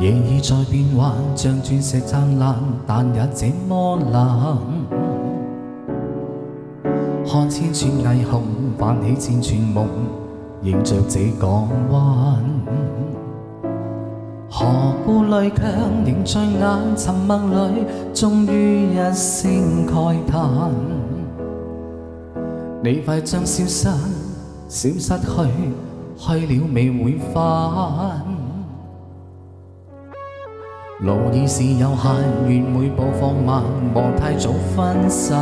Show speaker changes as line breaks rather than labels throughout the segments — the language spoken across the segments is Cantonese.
夜已在變幻，像鑽石燦爛，但也這麼冷。看千串霓虹，泛起千串夢，迎着這港灣。何故淚卻凝在眼，沉默裏終於一聲慨嘆。你快將消失，消失去了未會返。路已是有限，願每步放慢，莫太早分散。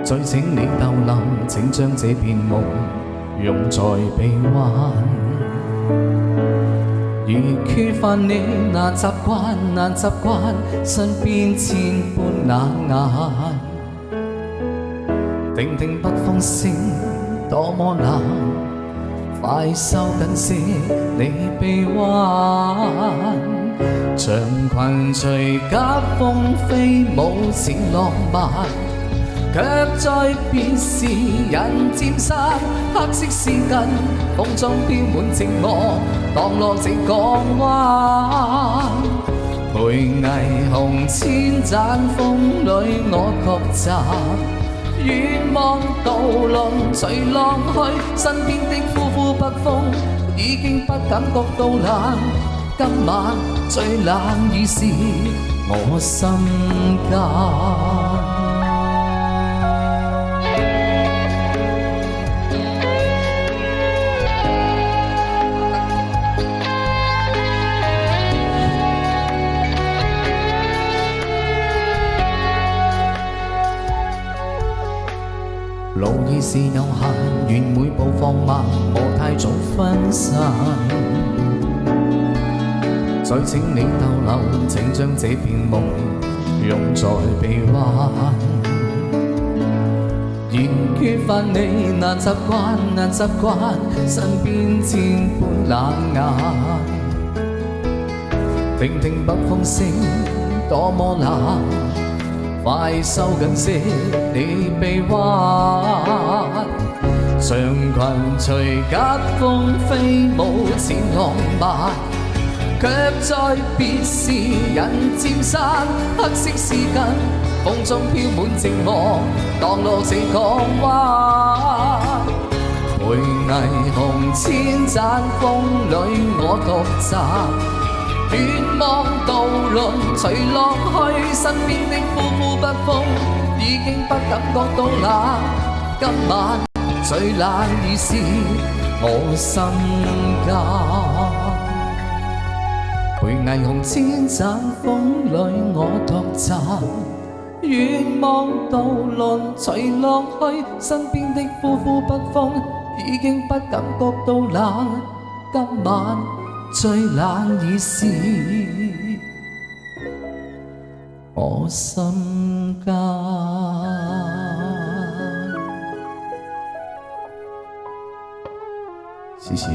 再請你逗留，請將這片夢融在臂彎。如缺乏你，難習慣，難習慣，身邊千般冷眼。聽聽北風聲，多麼冷，快收緊些你臂彎。長裙隨夾風飛舞似浪漫，卻在別時人漸散。黑色絲巾風中飄滿寂寞，蕩落這港灣。陪霓虹千盞風裏我獨站，遠望渡輪隨浪去，身邊的呼呼北風已經不感覺到冷。今晚最冷已是我心間。路已是有限，願每步放慢，莫太早分散。再請你逗留，請將這片夢融在臂彎。然缺乏你，難習慣，難習慣，身邊千般冷眼。聽聽北風聲，多麼冷，快收緊些你臂彎。長裙隨夾風飛舞似浪漫，卻在別時人漸散。黑色絲巾風中飄滿寂寞，蕩落這港灣。陪霓虹千盞風裏我獨站，遠望渡輪隨浪去，身邊的呼呼北風已經不感覺到冷。今晚最冷已是我心間。陪霓虹千盞風裏我獨站，遠望渡輪隨浪去，身邊的呼呼北風已經不感覺到冷。今晚最冷已是我心間。謝謝。